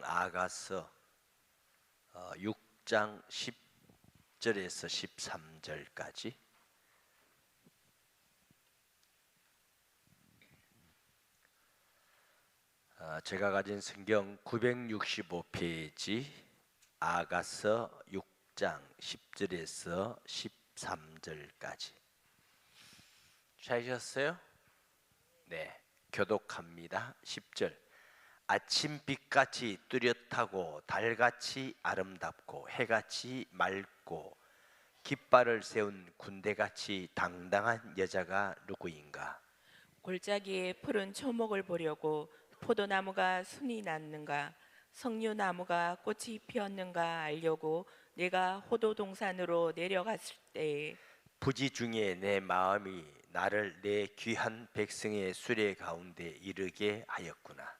아가서 6장 10절에서 13절까지 제가 가진 성경 965페이지 아가서 6장 10절에서 13절까지 찾으셨어요? 네, 교독합니다. 10절. 아침빛같이 뚜렷하고 달같이 아름답고 해같이 맑고 깃발을 세운 군대같이 당당한 여자가 누구인가? 골짜기에 푸른 초목을 보려고 포도나무가 순이 났는가, 석류나무가 꽃이 피었는가 알려고 내가 호도동산으로 내려갔을 때에 부지 중에 내 마음이 나를 내 귀한 백성의 수레 가운데 이르게 하였구나.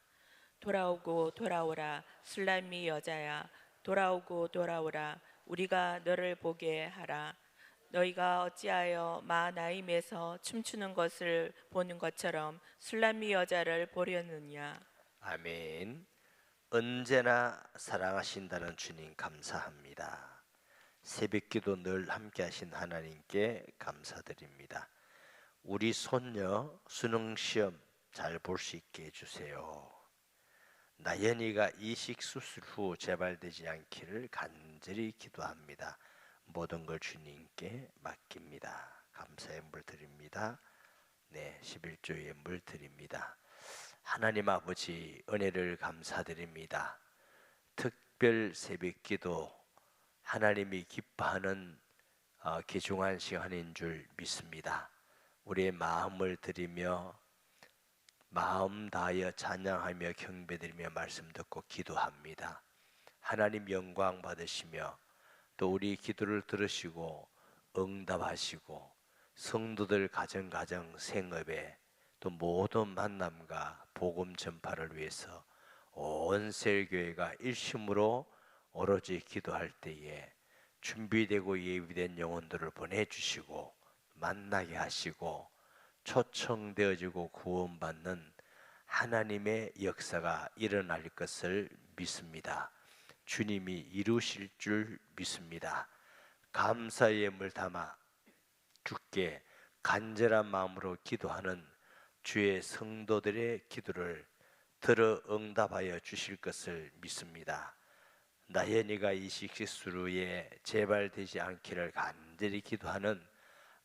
돌아오고 돌아오라 술람미 여자야, 돌아오고 돌아오라 우리가 너를 보게 하라. 너희가 어찌하여 마하나임에서 춤추는 것을 보는 것처럼 술람미 여자를 보려느냐. 아멘. 언제나 사랑하신다는 주님 감사합니다. 새벽기도 늘 함께하신 하나님께 감사드립니다. 우리 손녀 수능시험 잘 볼 수 있게 해주세요. 나연이가 이식 수술 후 재발되지 않기를 간절히 기도합니다. 모든 걸 주님께 맡깁니다. 감사의 물 드립니다. 네, 11조의 물 드립니다. 하나님 아버지 은혜를 감사드립니다. 특별 새벽기도 하나님이 기뻐하는 귀중한 시간인 줄 믿습니다. 우리의 마음을 드리며 마음 다하여 찬양하며 경배드리며 말씀 듣고 기도합니다. 하나님 영광 받으시며 또 우리 기도를 들으시고 응답하시고 성도들 가정 생업에 또 모든 만남과 복음 전파를 위해서 온 세계교회가 일심으로 오로지 기도할 때에 준비되고 예비된 영혼들을 보내주시고 만나게 하시고 초청되어지고 구원받는 하나님의 역사가 일어날 것을 믿습니다. 주님이 이루실 줄 믿습니다. 감사의 예물 담아 주께 간절한 마음으로 기도하는 주의 성도들의 기도를 들어 응답하여 주실 것을 믿습니다. 나연이가 이식시술 후에 재발되지 않기를 간절히 기도하는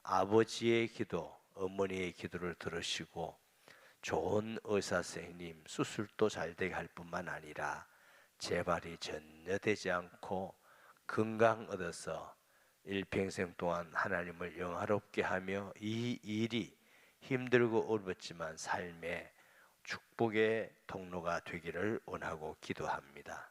아버지의 기도, 어머니의 기도를 들으시고 좋은 의사 선생님 수술도 잘 되게 할 뿐만 아니라 재발이 전혀 되지 않고 건강 얻어서 일평생 동안 하나님을 영화롭게 하며 이 일이 힘들고 어렵지만 삶의 축복의 통로가 되기를 원하고 기도합니다.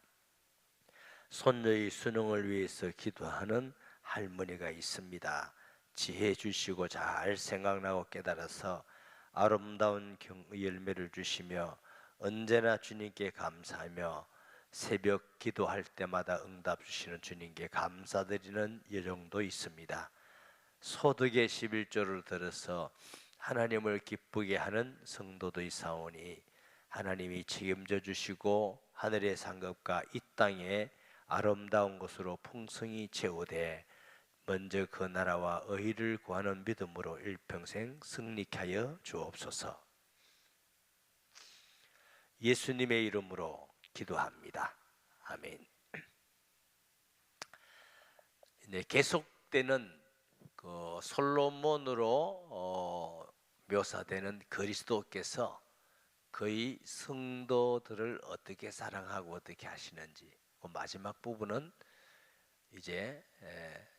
손녀의 수능을 위해서 기도하는 할머니가 있습니다. 지혜 주시고 잘 생각나고 깨달아서 아름다운 열매를 주시며 언제나 주님께 감사하며 새벽 기도할 때마다 응답 주시는 주님께 감사드리는 여정도 있습니다. 소득의 11조를 들어서 하나님을 기쁘게 하는 성도도 있사오니 하나님이 책임져 주시고 하늘의 상급과 이 땅에 아름다운 것으로 풍성히 채우되 먼저 그 나라와 의를 구하는 믿음으로 일평생 승리케 하여 주옵소서. 예수님의 이름으로 기도합니다. 아멘. 네, 계속되는 그 솔로몬으로 묘사되는 그리스도께서 그의 성도들을 어떻게 사랑하고 어떻게 하시는지, 그 마지막 부분은 이제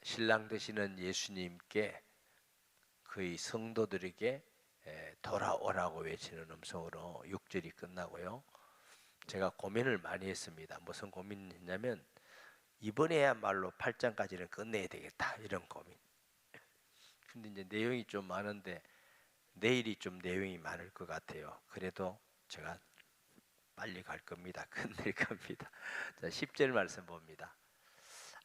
신랑 되시는 예수님께 그의 성도들에게 돌아오라고 외치는 음성으로 6절이 끝나고요. 제가 고민을 많이 했습니다. 무슨 고민했냐면 이번에야말로 8장까지는 끝내야 되겠다 이런 고민. 근데 이제 내용이 좀 많은데 내일이 좀 내용이 많을 것 같아요. 그래도 제가 빨리 갈 겁니다. 끝낼 겁니다. 자, 10절 말씀 봅니다.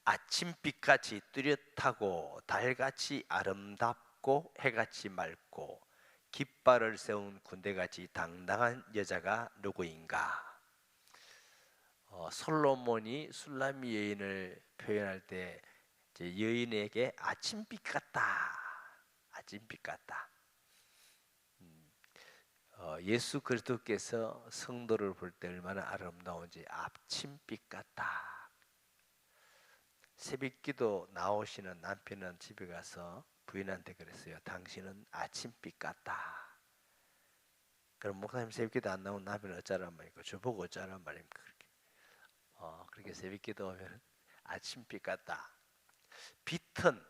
아침빛같이 뚜렷하고 달같이 아름답고 해같이 맑고 깃발을 세운 군대같이 당당한 여자가 누구인가? 솔로몬이 술람미 여인을 표현할 때 이제 여인에게 아침빛 같다, 아침빛 같다. 예수 그리스도께서 성도를 볼 때 얼마나 아름다운지 아침빛 같다. 새벽기도 나오시는 남편은 집에 가서 부인한테 그랬어요. 당신은 아침빛 같다. 그럼 목사님 새벽기도 안 나오면 남편은 어쩌란 말입니까? 저보고 어쩌란 말입니까? 그렇게 새벽기도 오면 아침빛 같다. 빛은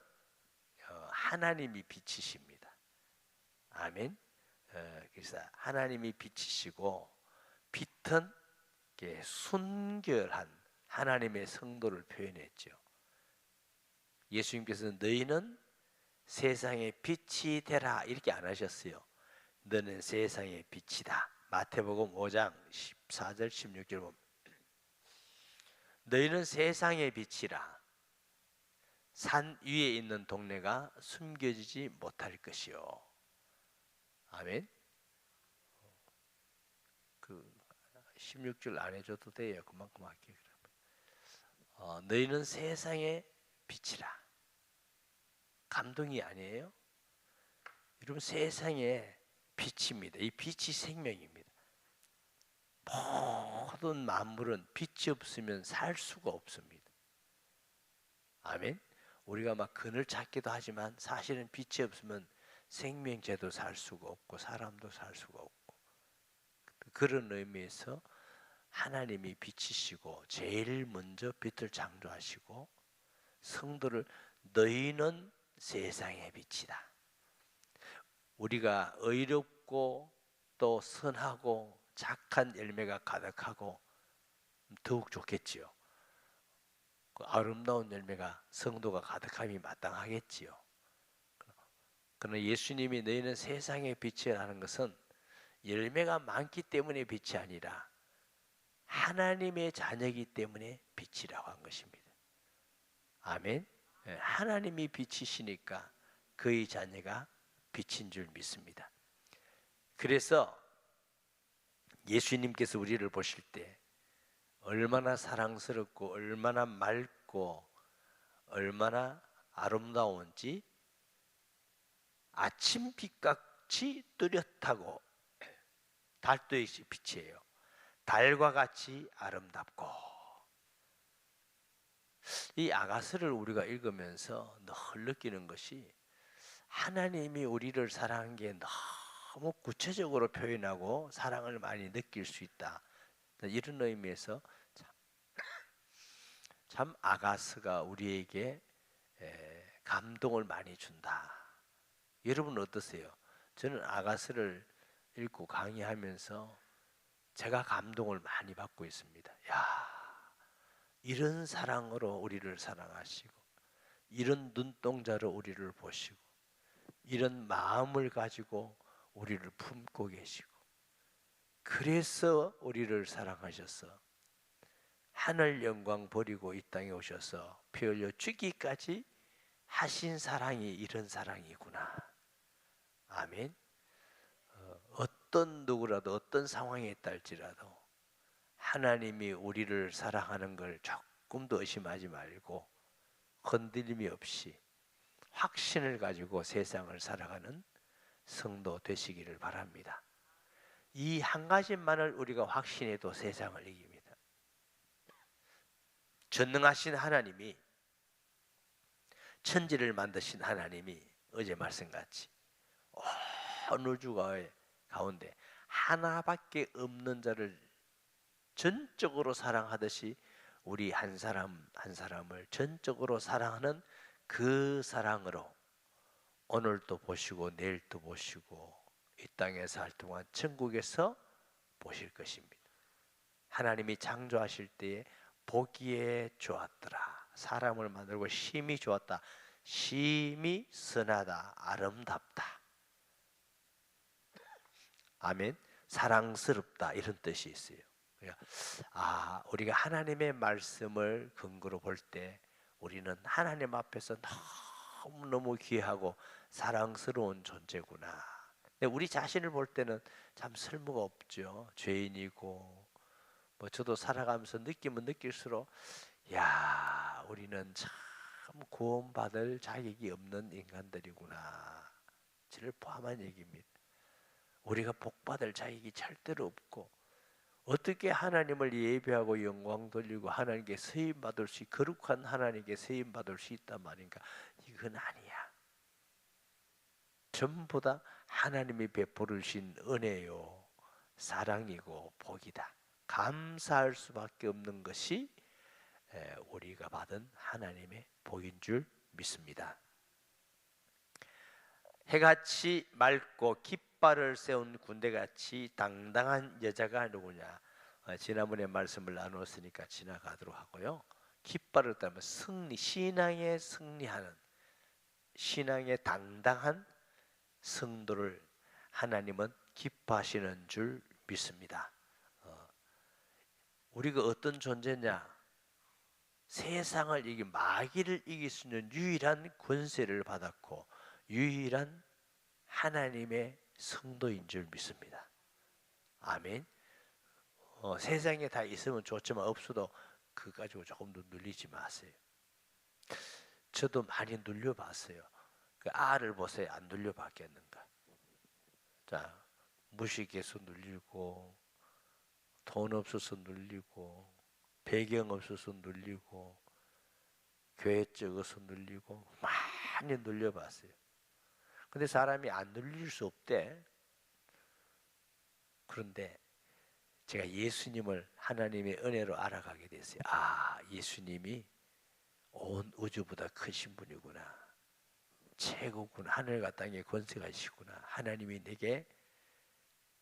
하나님이 빛이십니다. 아멘. 그래서 하나님이 빛이시고 빛은 순결한 하나님의 성도를 표현했죠. 예수님께서 너희는 세상의 빛이 되라 이렇게 안 하셨어요. 너는 세상의 빛이다. 마태복음 5장 14절 16절 보면 너희는 세상의 빛이라. 산 위에 있는 동네가 숨겨지지 못할 것이요. 아멘. 그 16줄 안 해줘도 돼요. 그만큼 할게요. 너희는 세상의 빛이라. 감동이 아니에요? 여러분 세상의 빛입니다. 이 빛이 생명입니다. 모든 만물은 빛이 없으면 살 수가 없습니다. 아멘. 우리가 막 그늘 찾기도 하지만 사실은 빛이 없으면 생명체도 살 수가 없고 사람도 살 수가 없고 그런 의미에서 하나님이 빛이시고 제일 먼저 빛을 창조하시고 성도를 너희는 세상의 빛이다. 우리가 의롭고 또 선하고 착한 열매가 가득하고 더욱 좋겠지요. 그 아름다운 열매가 성도가 가득함이 마땅하겠지요. 그러나 예수님이 너희는 세상의 빛이라는 것은 열매가 많기 때문에 빛이 아니라 하나님의 자녀이기 때문에 빛이라고 한 것입니다. 아멘. 하나님이 빛이시니까 그의 자녀가 빛인 줄 믿습니다. 그래서 예수님께서 우리를 보실 때 얼마나 사랑스럽고 얼마나 맑고 얼마나 아름다운지 아침빛같이 뚜렷하고 달도의 빛이에요. 달과 같이 아름답고 이 아가서를 우리가 읽으면서 늘 느끼는 것이 하나님이 우리를 사랑한 게 너무 구체적으로 표현하고 사랑을 많이 느낄 수 있다. 이런 의미에서 참 아가서가 우리에게 감동을 많이 준다. 여러분 어떠세요? 저는 아가서를 읽고 강의하면서 제가 감동을 많이 받고 있습니다. 야, 이런 사랑으로 우리를 사랑하시고 이런 눈동자로 우리를 보시고 이런 마음을 가지고 우리를 품고 계시고 그래서 우리를 사랑하셔서 하늘 영광 버리고 이 땅에 오셔서 피 흘려 죽기까지 하신 사랑이 이런 사랑이구나. 아멘. 어떤 누구라도 어떤 상황에 있다 할지라도 하나님이 우리를 사랑하는 걸 조금도 의심하지 말고 흔들림이 없이 확신을 가지고 세상을 살아가는 성도 되시기를 바랍니다. 이 한 가지만을 우리가 확신해도 세상을 이깁니다. 전능하신 하나님이 천지를 만드신 하나님이 어제 말씀같이 온 우주 가운데 하나밖에 없는 자를 전적으로 사랑하듯이 우리 한 사람 한 사람을 전적으로 사랑하는 그 사랑으로 오늘도 보시고 내일도 보시고 이 땅에 살 동안 천국에서 보실 것입니다. 하나님이 창조하실 때에 보기에 좋았더라. 사람을 만들고 심히 좋았다. 심히 선하다. 아름답다. 아멘. 사랑스럽다 이런 뜻이 있어요. 우리가 하나님의 말씀을 근거로 볼 때 우리는 하나님 앞에서 너무너무 귀하고 사랑스러운 존재구나. 근데 우리 자신을 볼 때는 참 쓸모가 없죠. 죄인이고 뭐 저도 살아가면서 느끼면 느낄수록 야, 우리는 참 구원받을 자격이 없는 인간들이구나. 저를 포함한 얘기입니다. 우리가 복받을 자격이 절대로 없고 어떻게 하나님을 예배하고 영광 돌리고 하나님께 세임 받을 수 거룩한 하나님께 세임 받을 수 있단 말인가? 이건 아니야. 전부 다 하나님이 베풀으신 은혜요, 사랑이고 복이다. 감사할 수밖에 없는 것이 우리가 받은 하나님의 복인 줄 믿습니다. 해같이 맑고 깃발을 세운 군대같이 당당한 여자가 누구냐? 지난번에 말씀을 나누었으니까 지나가도록 하고요. 깃발을 따면 승리, 신앙에 승리하는, 신앙의 당당한 성도를 하나님은 기뻐하시는 줄 믿습니다. 우리가 어떤 존재냐? 세상을 이기 마귀를 이길 수 있는 유일한 권세를 받았고 유일한 하나님의 성도인 줄 믿습니다. 아멘. 세상에 다 있으면 좋지만 없어도 그거 가지고 조금 더 눌리지 마세요. 저도 많이 눌려봤어요. 그 알을 보세요. 안 눌려봤겠는가? 자, 무식해서 눌리고, 돈 없어서 눌리고, 배경 없어서 눌리고, 교회 적어서 눌리고, 많이 눌려봤어요. 근데 사람이 안 눌릴 수 없대. 그런데 제가 예수님을 하나님의 은혜로 알아가게 됐어요. 아, 예수님이 온 우주보다 크신 분이구나. 최고구나. 하늘과 땅의 권세가 있시구나. 하나님이 내게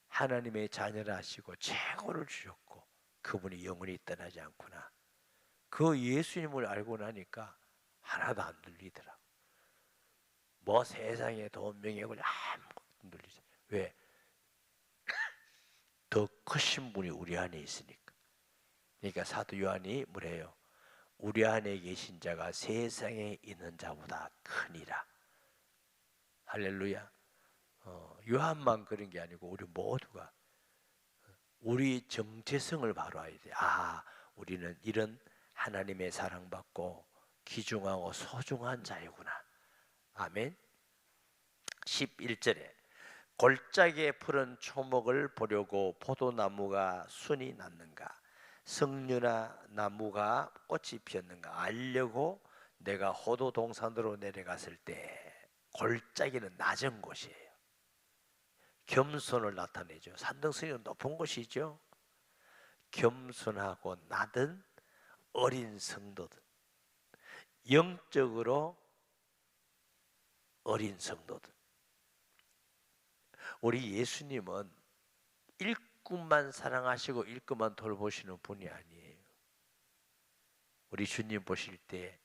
하나님의 자녀라 하시고 최고를 주셨고 그분이 영원히 떠나지 않구나. 그 예수님을 알고 나니까 하나도 안 눌리더라. 뭐 세상에 돈 명예를 아무것도 눌리지. 왜? 더 크신 분이 우리 안에 있으니까. 그러니까 사도 요한이 뭐래요? 우리 안에 계신 자가 세상에 있는 자보다 크니라. 할렐루야. 요한만 그런 게 아니고 우리 모두가 우리 정체성을 바로 알아야 돼. 아, 우리는 이런 하나님의 사랑받고 귀중하고 소중한 자이구나. 아멘. 11절에 골짜기에 푸른 초목을 보려고 포도나무가 순이 났는가, 석류나 나무가 꽃이 피었는가 알려고 내가 호도 동산으로 내려갔을 때, 골짜기는 낮은 곳이에요. 겸손을 나타내죠. 산등성이 높은 곳이죠. 겸손하고 낮은 어린 성도들, 영적으로 어린 성도들. 우리 예수님은 일꾼만 사랑하시고 일꾼만 돌보시는 분이 아니에요. 우리 주님 보실 때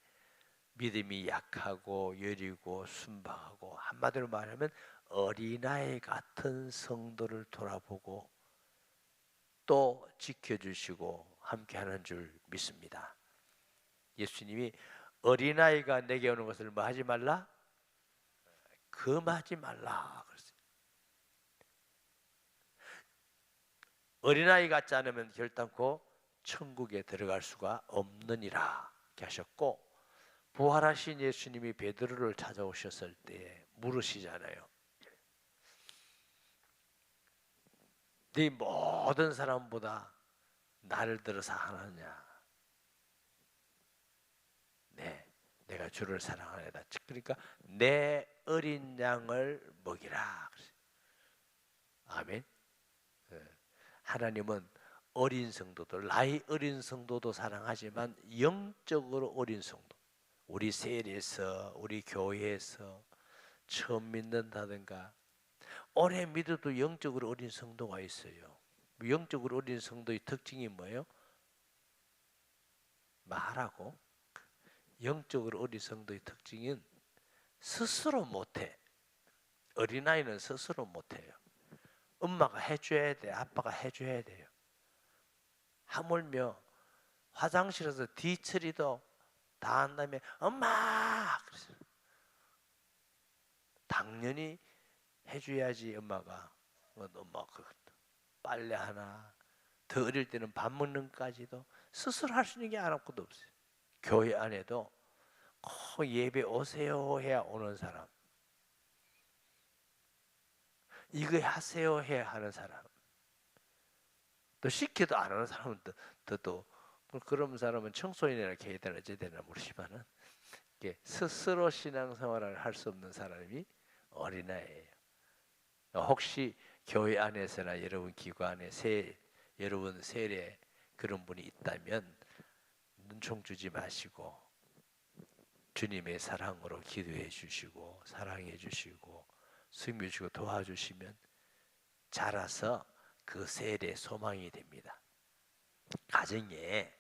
믿음이 약하고 여리고 순박하고, 한마디로 말하면 어린아이 같은 성도를 돌아보고 또 지켜주시고 함께하는 줄 믿습니다. 예수님이 어린아이가 내게 오는 것을 뭐 하지 말라? 금하지 말라 그랬어요. 어린아이 같지 않으면 결단코 천국에 들어갈 수가 없느니라 이렇게 하셨고, 부활하신 예수님이 베드로를 찾아오셨을 때 물으시잖아요. 네 모든 사람보다 나를 들어서 하느냐? 네, 내가 주를 사랑하노라. 그러니까 내 어린 양을 먹이라. 아멘. 하나님은 어린 성도들, 나이 어린 성도도 사랑하지만 영적으로 어린 성도, 우리 세례에서 우리 교회에서 처음 믿는다든가 오래 믿어도 영적으로 어린 성도가 있어요. 영적으로 어린 성도의 특징이 뭐예요? 말하고. 영적으로 어린 성도의 특징은 스스로 못해. 어린아이는 스스로 못해요. 엄마가 해줘야 돼. 아빠가 해줘야 돼요. 하물며 화장실에서 뒤처리도 다 한 다음에 엄마! 당연히 해줘야지. 엄마가 엄마 빨래 하나, 더 어릴 때는 밥 먹는 것까지도 스스로 할 수 있는 게 아무것도 없어요. 교회 안에도 꼭 예배 오세요 해야 오는 사람, 이거 하세요 해야 하는 사람, 또 시켜도 안 하는 사람은 또 그런 사람은 청소년이나 계단 어찌되나 모르지만은 스스로 신앙생활을 할 수 없는 사람이 어린아이예요. 혹시 교회 안에서나 여러분 기관에 여러분 세례 그런 분이 있다면 눈총 주지 마시고 주님의 사랑으로 기도해 주시고 사랑해 주시고 승리 주시고 도와주시면 자라서 그 세례 소망이 됩니다. 가정에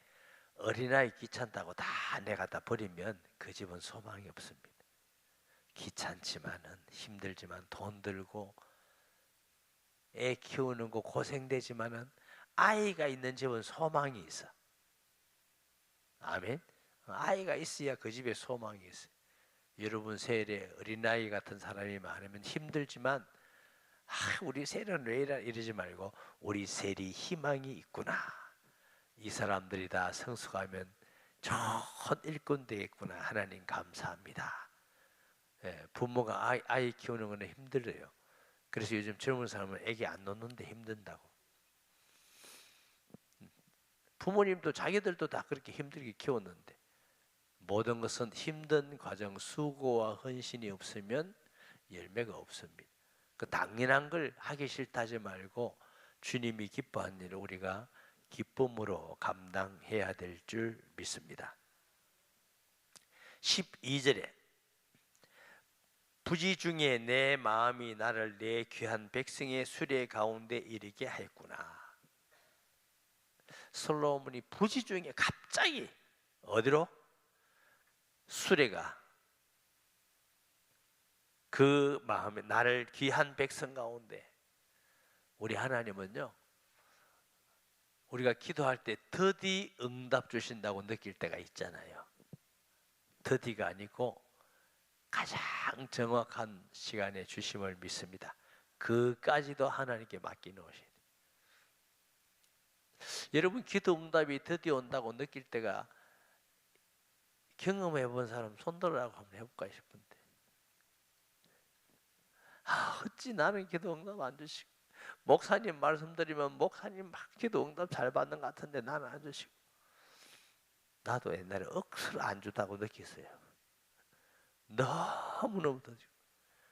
어린아이 귀찮다고 다 내가 다 버리면 그 집은 소망이 없습니다. 귀찮지만은 힘들지만 돈 들고 애 키우는 거 고생되지만은 아이가 있는 집은 소망이 있어. 아멘. 아이가 있어야 그 집에 소망이 있어요. 여러분 세례 어린아이 같은 사람이 많으면 힘들지만 우리 세례는 왜 이러지 말고 우리 세리 희망이 있구나. 이 사람들이 다 성숙하면 좋은 일꾼 되겠구나. 하나님 감사합니다. 부모가 아이 키우는 건 힘들어요. 그래서 요즘 젊은 사람은 애기 안 놓는데 힘든다고. 부모님도 자기들도 다 그렇게 힘들게 키웠는데 모든 것은 힘든 과정, 수고와 헌신이 없으면 열매가 없습니다. 그 당연한 걸 하기 싫다 하지 말고 주님이 기뻐하는 일을 우리가 기쁨으로 감당해야 될 줄 믿습니다. 12절에 부지 중에 내 마음이 나를 내 귀한 백성의 수레 가운데 이르게 하였구나. 솔로몬이 부지 중에 갑자기 어디로? 수레가 그 마음에 나를 귀한 백성 가운데. 우리 하나님은요 우리가 기도할 때 더디 응답 주신다고 느낄 때가 있잖아요. 더디가 아니고 가장 정확한 시간에 주심을 믿습니다. 그까지도 하나님께 맡겨놓으셔야 돼요. 여러분 기도 응답이 드디어 온다고 느낄 때가 경험해 본 사람 손들으라고 한번 해볼까 싶은데 어찌 나는 기도 응답 안 주시고 목사님 말씀드리면 목사님 막 기도 응답 잘 받는 것 같은데 나는 안 주시고 나도 옛날에 억수로 안 주다고 느꼈어요. 너무너무 더지고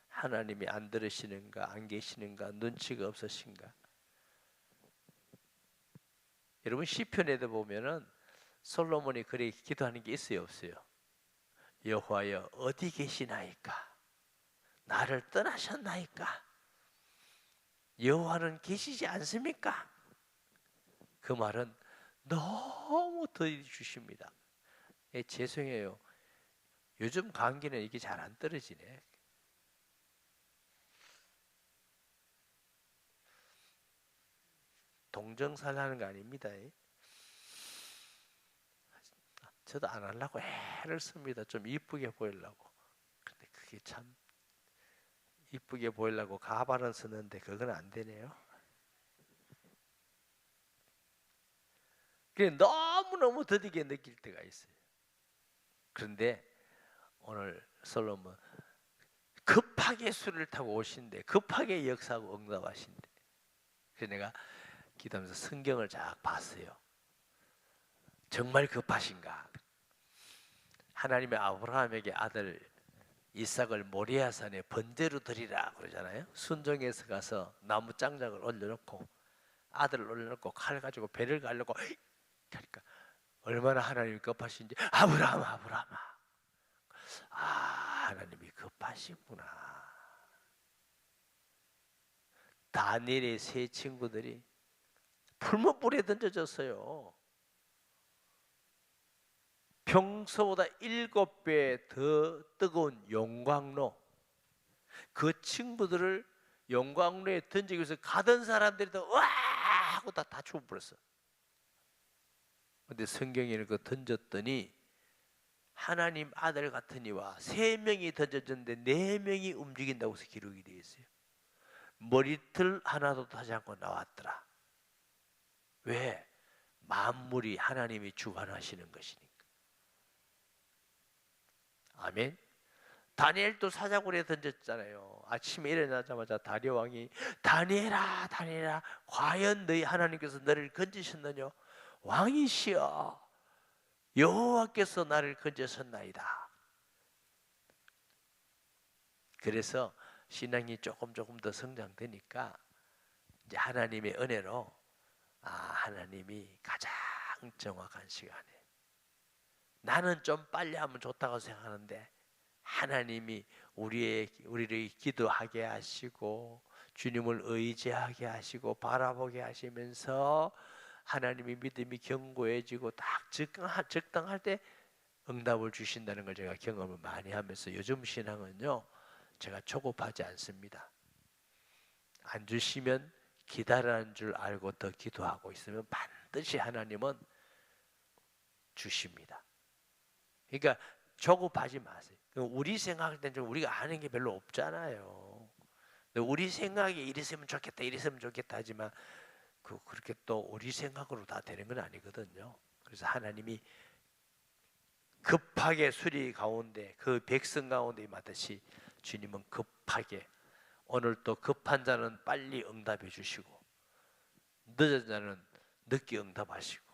하나님이 안 들으시는가 안 계시는가 눈치가 없으신가. 여러분 시편에도 보면은 솔로몬이 그렇게 기도하는 게 있어요 없어요? 여호와여 어디 계시나이까? 나를 떠나셨나이까? 여호와는 계시지 않습니까? 그 말은 너무 더디 주십니다. 죄송해요. 요즘 감기는 이게 잘 안 떨어지네. 동정살라는 거 아닙니다. 저도 안 하려고 애를 씁니다. 좀 이쁘게 보이려고. 근데 그게 참 이쁘게 보이려고 가발은 쓰는데 그건 안 되네요. 그게 너무너무 더디게 느낄 때가 있어요. 그런데 오늘 솔로몬 급하게 수를 타고 오신대. 급하게 역사하고 응답하신대. 그래서 내가 기도하면서 성경을 쫙 봤어요. 정말 급하신가? 하나님의 아브라함에게 아들 이삭을 모리아산에 번제로 드리라 그러잖아요. 순종해서 가서 나무 장작을 올려놓고 아들을 올려놓고 칼 가지고 배를 가려고 그러니까 얼마나 하나님이 급하신지 아브라함아 하나님이 급하시구나. 다니엘의 세 친구들이 풀무불에 던져졌어요. 평소보다 7배 더 뜨거운 용광로. 그 친구들을 용광로에 던지기 위해서 가던 사람들이 다 와 하고 다 죽어버렸어. 근데 성경에는 그 던졌더니 하나님 아들 같으니와 3명이 던져졌는데 4명이 움직인다고 해서 기록이 되어 있어요. 머리털 하나도 타지 않고 나왔더라. 왜? 만물이 하나님이 주관하시는 것이니까. 아멘. 다니엘도 사자굴에 던졌잖아요. 아침에 일어나자마자 다리오 왕이 다니엘아 다니엘아 과연 너희 하나님께서 너를 건지셨느냐? 왕이시여 여호와께서 나를 건졌었나이다. 그래서 신앙이 조금 더 성장되니까 이제 하나님의 은혜로 하나님이 가장 정확한 시간에 나는 좀 빨리 하면 좋다고 생각하는데 하나님이 우리를 기도하게 하시고 주님을 의지하게 하시고 바라보게 하시면서 하나님의 믿음이 견고해지고 딱 적당할 때 응답을 주신다는 걸 제가 경험을 많이 하면서 요즘 신앙은요 제가 조급하지 않습니다. 안 주시면 기다리는 줄 알고 더 기도하고 있으면 반드시 하나님은 주십니다. 그러니까 조급하지 마세요. 우리 생각할 때는 우리가 아는 게 별로 없잖아요. 우리 생각에 이랬으면 좋겠다 이랬으면 좋겠다 하지만 그렇게 또 우리 생각으로 다 되는 건 아니거든요. 그래서 하나님이 급하게 수리 가운데 그 백성 가운데 임하듯이 주님은 급하게 오늘 또 급한 자는 빨리 응답해 주시고 늦은 자는 늦게 응답하시고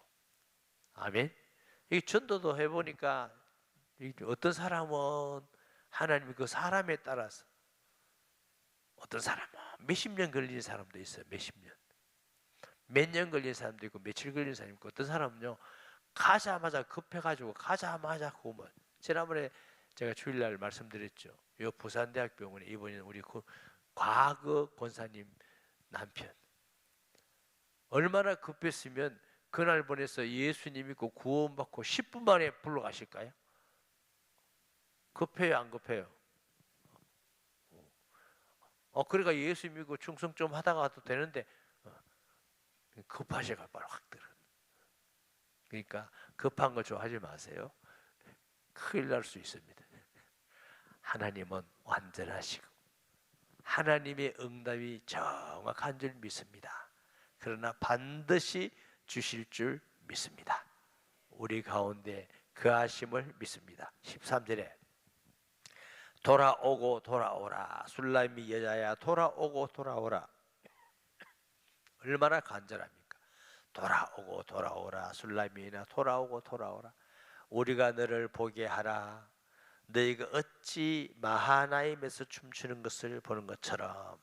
아멘. 이 전도도 해보니까 어떤 사람은 하나님이 그 사람에 따라서 어떤 사람은 몇십 년 걸리는 사람도 있어요. 몇십 년. 몇 년 걸리는 사람도 있고 며칠 걸리는 사람도 있고 어떤 사람은요 가자마자 급해가지고 가자마자 구면 지난번에 제가 주일날 말씀드렸죠. 요 부산대학병원에 입원인 우리 과거 권사님 남편 얼마나 급했으면 그날 보내서 예수님 믿고 구원받고 10분 만에 불러가실까요? 급해요 안 급해요? 그러니까 예수 믿고 충성 좀 하다가 와도 되는데 급하셔가 바로 확 들어. 그러니까 급한 거 좋아하지 마세요. 큰일 날 수 있습니다. 하나님은 완전하시고 하나님의 응답이 정확한 줄 믿습니다. 그러나 반드시 주실 줄 믿습니다. 우리 가운데 그 하심을 믿습니다. 13절에 돌아오고 돌아오라 술람이 여자야 돌아오고 돌아오라. 얼마나 간절합니까? 돌아오고 돌아오라 술람이나 돌아오고 돌아오라. 우리가 너를 보게 하라. 너희가 어찌 마하나임에서 춤추는 것을 보는 것처럼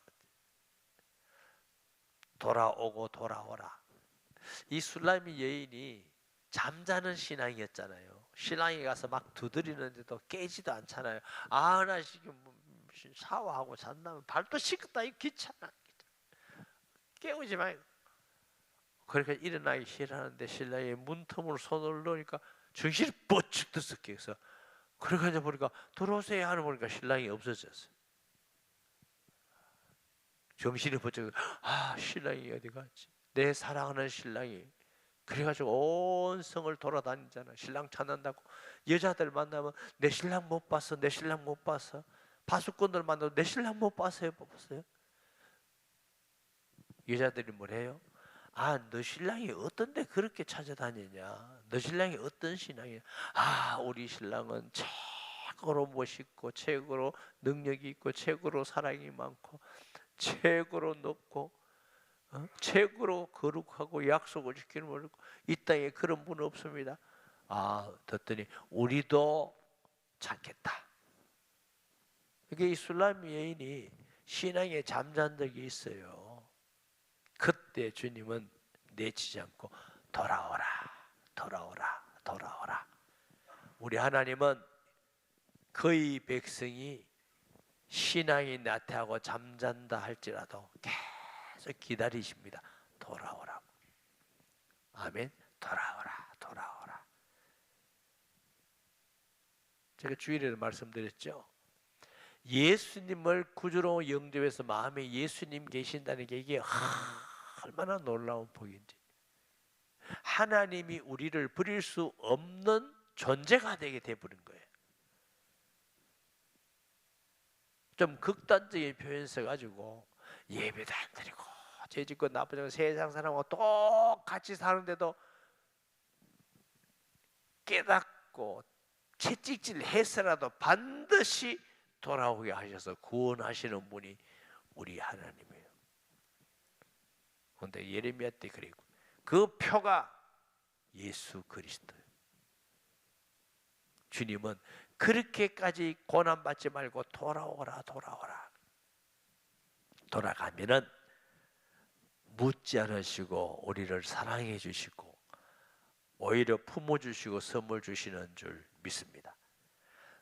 돌아오고 돌아오라. 이 술람이 여인이 잠자는 신앙이었잖아요. 신랑이 가서 막 두드리는데도 깨지도 않잖아요. 나 지금 샤워하고 잔다면 발도 씻겠다. 이 귀찮아. 깨우지 말고. 그러니까 일어나기 싫어하는데 신랑이 문틈으로 손을 넣으니까 정신이 뻗쭉 들썩해서 그러니까 이제 보니까 들어오세요 하는 보니까 신랑이 없어졌어요. 정신이 번쩍 신랑이 어디 갔지? 내 사랑하는 신랑이. 그래가지고 온 성을 돌아다니잖아. 신랑 찾는다고. 여자들 만나면 내 신랑 못 봤어. 내 신랑 못 봤어. 파수꾼들 만나도 내 신랑 못 봤어요. 못 봤어요. 여자들이 뭐래요? 너 신랑이 어떤데 그렇게 찾아다니냐? 너 신랑이 어떤 신랑이야? 우리 신랑은 최고로 멋있고 최고로 능력이 있고 최고로 사랑이 많고 최고로 높고 최고로 거룩하고 약속을 지키는 분이고 이 땅에 그런 분 없습니다. 듣더니 우리도 찾겠다. 이게 이 술람 여인이 신앙에 잠잔 적이 있어요. 그때 주님은 내치지 않고 돌아오라 돌아오라 돌아오라. 우리 하나님은 그의 백성이 신앙이 나태하고 잠잔다 할지라도 계속 기다리십니다. 돌아오라고. 아멘. 돌아오라 돌아오라. 제가 주일에 말씀드렸죠. 예수님을 구주로 영접해서 마음에 예수님 계신다는 게 이게 얼마나 놀라운 복인지. 하나님이 우리를 버릴 수 없는 존재가 되게 돼버린 거예요. 좀 극단적인 표현 써가지고 예배도 안 드리고 죄짓고 나쁜 세상 사람하고 똑같이 사는데도 깨닫고 채찍질 해서라도 반드시 돌아오게 하셔서 구원하시는 분이 우리 하나님이에요. 그런데 예레미야 때 그랬고 그 표가 예수 그리스도예요. 주님은 그렇게까지 고난받지 말고 돌아오라. 돌아가면은 묻지 않으시고 우리를 사랑해 주시고 오히려 품어주시고 선물 주시는 줄 믿습니다.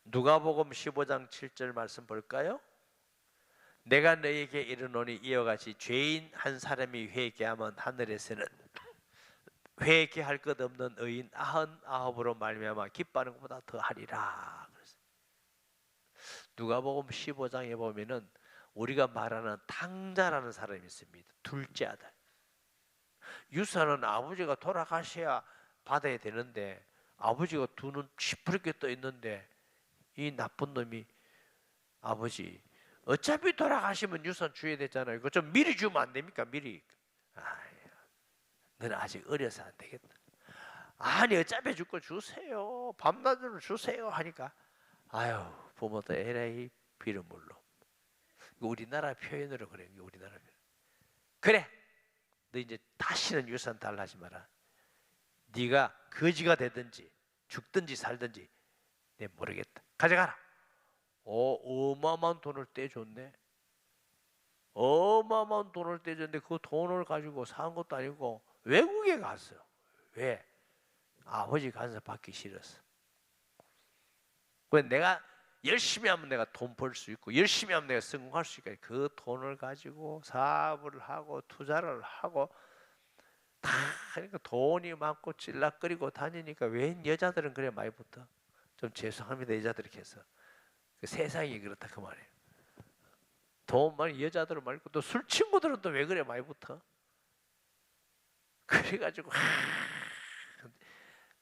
누가복음 15장 7절 말씀 볼까요? 내가 너에게 이르노니 이와 같이 죄인 한 사람이 회개하면 하늘에서는 회개할 것 없는 의인 99으로 말미암아 기뻐하는 것보다 더하리라. 누가복음 15장에 보면은 우리가 말하는 탕자라는 사람이 있습니다. 둘째 아들. 유산은 아버지가 돌아가셔야 받아야 되는데 아버지가 두 눈 시퍼렇게 떠 있는데 이 나쁜 놈이 아버지 어차피 돌아가시면 유산 줘야 되잖아요. 이거 좀 미리 주면 안 됩니까? 미리. 너는 아직 어려서 안 되겠다. 아니 어차피 줄 거 주세요. 밤낮으로 주세요 하니까 아유 부모도 에라이 비름물로. 우리나라 표현으로 그래요. 우리나라 표현. 그래. 너 이제 다시는 유산 달라 하지 마라. 네가 거지가 되든지 죽든지 살든지 내 모르겠다. 가져가라. 어마어마한 돈을 떼줬네. 어마어마한 돈을 떼줬는데 그 돈을 가지고 산 것도 아니고 외국에 갔어요. 왜? 아버지 간섭 받기 싫었어. 왜? 내가 열심히 하면 내가 돈 벌 수 있고 열심히 하면 내가 성공할 수 있으니까 그 돈을 가지고 사업을 하고 투자를 하고 다 하니까 돈이 많고 찔락거리고 다니니까 웬 여자들은 그래 많이 붙어. 좀 죄송합니다 여자들이 해서 그 세상이 그렇다 그 말이에요. 돈 많은 여자들은 말고 또 술 친구들은 또 왜 그래 많이 붙어. 그래가지고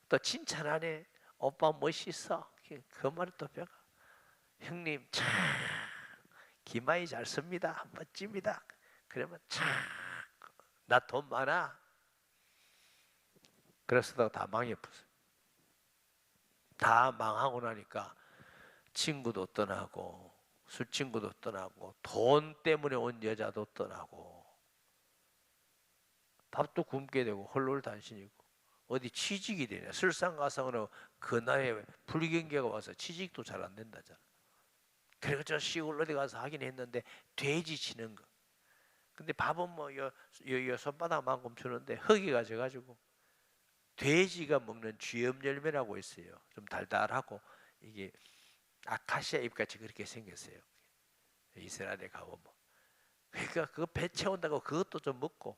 또 칭찬하네. 오빠 멋있어. 그 말을 또 배가. 형님 참 기마이 잘 씁니다. 멋집니다. 그러면 참 나 돈 많아. 그래서 다 망해버렸어요. 다 망하고 나니까 친구도 떠나고 술 친구도 떠나고 돈 때문에 온 여자도 떠나고 밥도 굶게 되고 홀로단신이고 어디 취직이 되냐. 설상가상으로 그 나라에 불경계가 와서 취직도 잘 안 된다잖아. 그래서 저 시골 어디 가서 하긴 했는데 돼지 치는 거. 근데 밥은 뭐 손바닥만큼 주는데 흙이가 져가지고 돼지가 먹는 쥐염 열매라고 있어요. 좀 달달하고 이게 아카시아 잎같이 그렇게 생겼어요. 이스라엘에 가보면. 그러니까 그거 배 채운다고 그것도 좀 먹고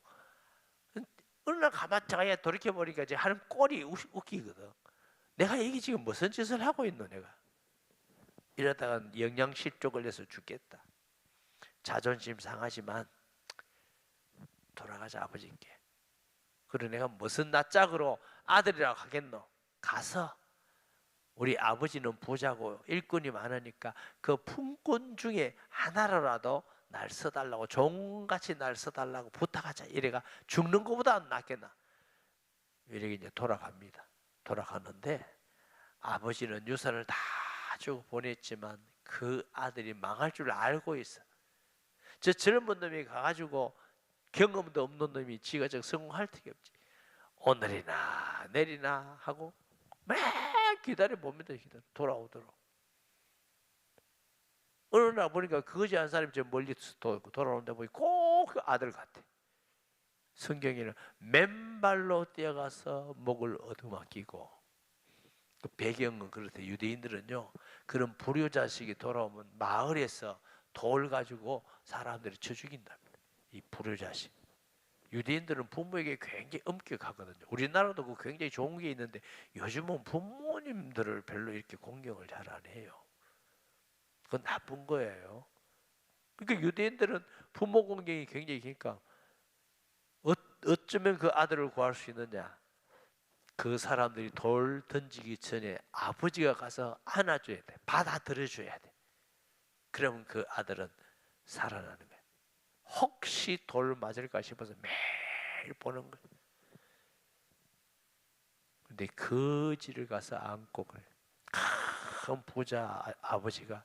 어느 날 가만히 돌이켜보니까 이제 하는 꼴이 웃기거든. 내가 이게 지금 무슨 짓을 하고 있노 내가. 이러다가 영양실조 걸려서 죽겠다. 자존심 상하지만 돌아가자 아버지께. 그래 내가 무슨 낯짝으로 아들이라고 하겠노. 가서 우리 아버지는 부자고 일꾼이 많으니까 그 품꾼 중에 하나라도 날 써달라고 종같이 날 써달라고 부탁하자. 이래가 죽는 것보다 낫겠나. 이렇게 이제 돌아갑니다. 돌아가는데 아버지는 유산을 다 주고 보냈지만 그 아들이 망할 줄 알고 있어. 저 젊은 놈이 가가지고 경험도 없는 놈이 지가 저 성공할 턱이 없지. 오늘이나 내리나 하고 매 기다려 봅니다. 돌아오도록. 어느 날 보니까 거지 한 사람이 저 멀리 돌아오는데 보니 꼭 그 아들 같아. 성경에는 맨발로 뛰어가서 목을 얻어맞기고 그 배경은 그렇대. 유대인들은요 그런 불효자식이 돌아오면 마을에서 돌 가지고 사람들이 쳐 죽인답니다. 이 불효자식. 유대인들은 부모에게 굉장히 엄격하거든요. 우리나라도 그 굉장히 좋은 게 있는데 요즘은 부모님들을 별로 이렇게 공경을 잘 안 해요. 그건 나쁜 거예요. 그러니까 유대인들은 부모 공경이 굉장히 기니까 어쩌면 그 아들을 구할 수 있느냐. 그 사람들이 돌 던지기 전에 아버지가 가서 안아줘야 돼. 받아들여줘야 돼. 그러면 그 아들은 살아나는 거예요. 혹시 돌 맞을까 싶어서 매일 보는 거예요. 근데 거지를 가서 안고 그래. 큰 부자 아버지가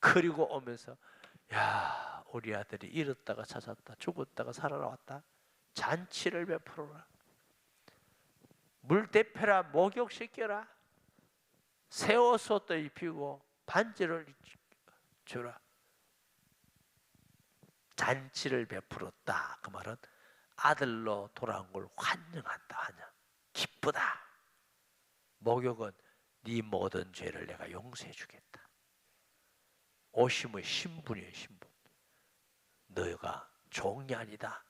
그리고 오면서 야, 우리 아들이 잃었다가 찾았다, 죽었다가 살아나왔다. 잔치를 베풀어라. 물 대표라, 목욕시켜라. 새 옷도 입히고 반지를 주라. 잔치를 베풀었다. 그 말은 아들로 돌아온 걸 환영한다. 환영. 기쁘다. 목욕은 네 모든 죄를 내가 용서해 주겠다. 오심의 신분이에요. 신분. 너가 종이 아니다.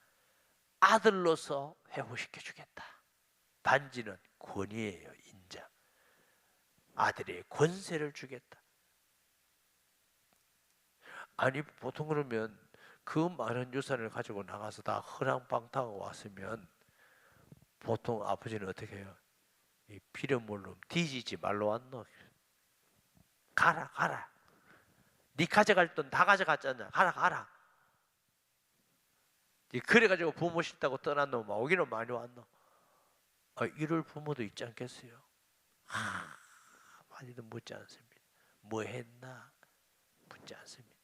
아들로서 회복시켜 주겠다. 반지는 권위예요. 인자. 아들의 권세를 주겠다. 아니 보통 그러면 그 많은 유산을 가지고 나가서 다 허랑방탕하고 왔으면 보통 아버지는 어떻게 해요? 이 피려물로 뒤지지 말로 왔노. 가라 가라. 네 가져갈 돈 다 가져갔잖아. 가라 가라. 그래가지고 부모 싫다고 떠난 놈 오기는 많이 왔노. 이럴 부모도 있지 않겠어요? 많이도 묻지 않습니다. 뭐 했나? 묻지 않습니다.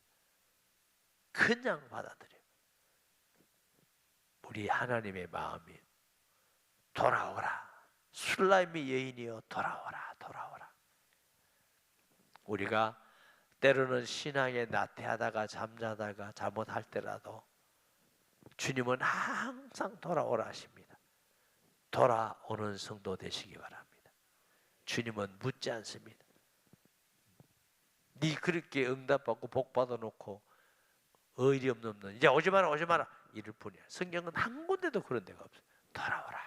그냥 받아들여. 우리 하나님의 마음이 돌아오라. 술라임의 여인이여 돌아오라. 돌아오라. 우리가 때로는 신앙에 나태하다가 잠자다가 잘못할 때라도 주님은 항상 돌아오라 하십니다. 돌아오는 성도 되시기 바랍니다. 주님은 묻지 않습니다. 네 그렇게 응답받고 복 받아놓고 의리 없는 이제 오지 마라 오지 마라 이럴 뿐이야. 성경은 한 군데도 그런 데가 없어요. 돌아오라.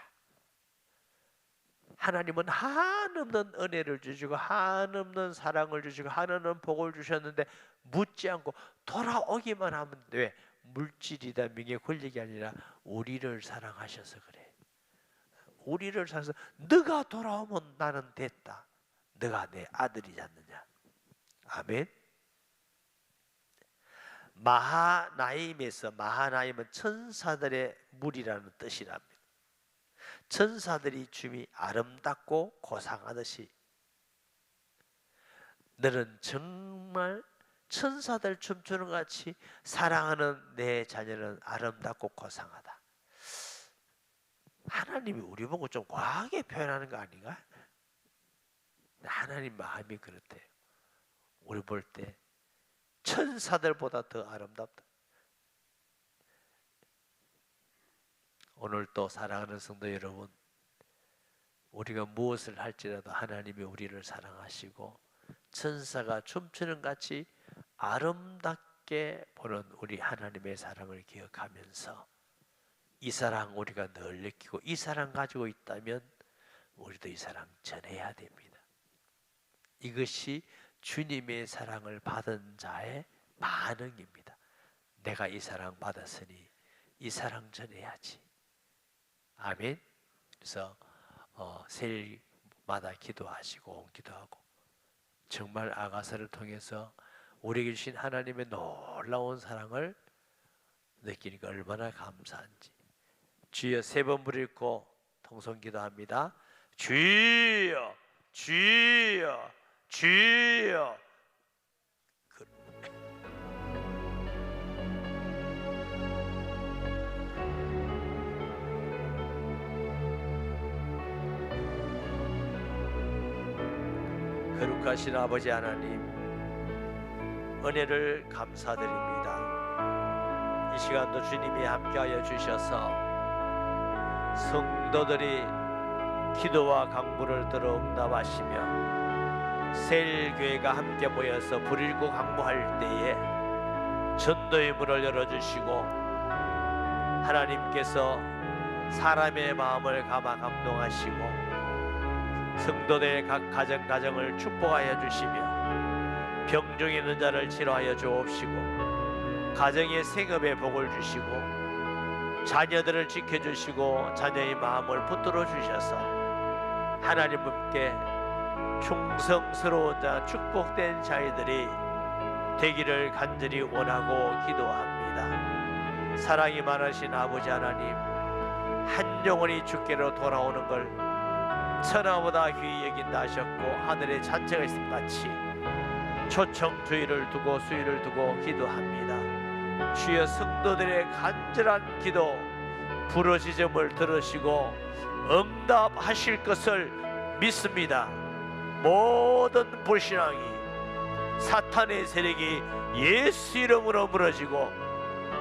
하나님은 한없는 은혜를 주시고 한없는 사랑을 주시고 한없는 복을 주셨는데 묻지 않고 돌아오기만 하면 돼. 물질이다 명예 권력이 아니라 우리를 사랑하셔서 그래. 우리를 사랑해서 너가 돌아오면 나는 됐다. 너가 내 아들이지 않느냐. 아멘. 마하나임에서 마하나임은 천사들의 물이라는 뜻이랍니다. 천사들이 춤이 아름답고 고상하듯이 너는 정말 천사들 춤추는 것 같이 사랑하는 내 자녀는 아름답고 고상하다. 하나님이 우리 보고 좀 과하게 표현하는 거 아닌가? 하나님 마음이 그렇대요. 우리 볼 때 천사들보다 더 아름답다. 오늘 또 사랑하는 성도 여러분, 우리가 무엇을 할지라도 하나님이 우리를 사랑하시고 천사가 춤추는 같이 아름답게 보는 우리 하나님의 사랑을 기억하면서 이 사랑 우리가 늘 느끼고 이 사랑 가지고 있다면 우리도 이 사랑 전해야 됩니다. 이것이 주님의 사랑을 받은 자의 반응입니다. 내가 이 사랑 받았으니 이 사랑 전해야지. 아멘. 그래서 세일마다 기도하시고 기도하고 정말 아가서를 통해서 우리에게 주신 하나님의 놀라운 사랑을 느끼니까 얼마나 감사한지. 주여 세 번 부르고 통성 기도합니다. 주여 주여 주여. 거룩하신 아버지 하나님, 은혜를 감사드립니다. 이 시간도 주님이 함께하여 주셔서 성도들이 기도와 강구를 들어 응답하시며 세일교회가 함께 모여서 불일고 강구할 때에 전도의 문을 열어주시고 하나님께서 사람의 마음을 감화 감동하시고 성도들의 각 가정을 축복하여 주시며 병중에 있는 자를 치료하여 주옵시고 가정의 생업에 복을 주시고 자녀들을 지켜주시고 자녀의 마음을 붙들어 주셔서 하나님께 충성스러운 자 축복된 자녀들이 되기를 간절히 원하고 기도합니다. 사랑이 많으신 아버지 하나님, 한 영혼이 주께로 돌아오는 걸 천하보다 귀히 여긴다 하셨고 하늘에 잔치가 있음 같이 초청 주의를 두고 수의를 두고 기도합니다. 주여 성도들의 간절한 기도 부르짖음을 들으시고 응답하실 것을 믿습니다. 모든 불신앙이 사탄의 세력이 예수 이름으로 무너지고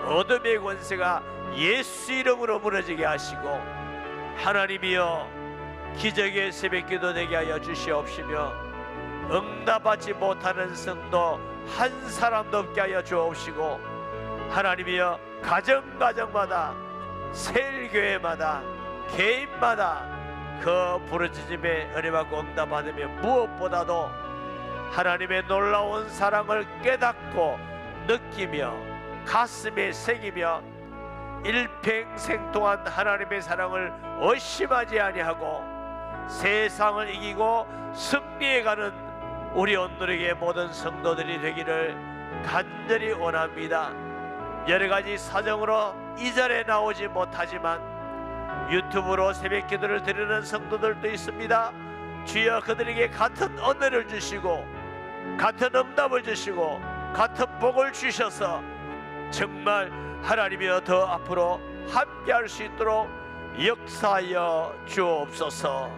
어둠의 권세가 예수 이름으로 무너지게 하시고 하나님이여 기적의 새벽기도 되게 하여 주시옵시며 응답받지 못하는 성도 한 사람도 없게 하여 주옵시고 하나님이여 가정가정마다 세일교회마다 개인마다 그 부르짖음에 은혜받고 응답받으며 무엇보다도 하나님의 놀라운 사랑을 깨닫고 느끼며 가슴에 새기며 일평생 동안 하나님의 사랑을 의심하지 아니하고 세상을 이기고 승리해가는 우리 온누리교회 모든 성도들이 되기를 간절히 원합니다. 여러가지 사정으로 이 자리에 나오지 못하지만 유튜브로 새벽기도를 드리는 성도들도 있습니다. 주여 그들에게 같은 은혜를 주시고 같은 응답을 주시고 같은 복을 주셔서 정말 하나님이여 더 앞으로 함께할 수 있도록 역사하여 주옵소서.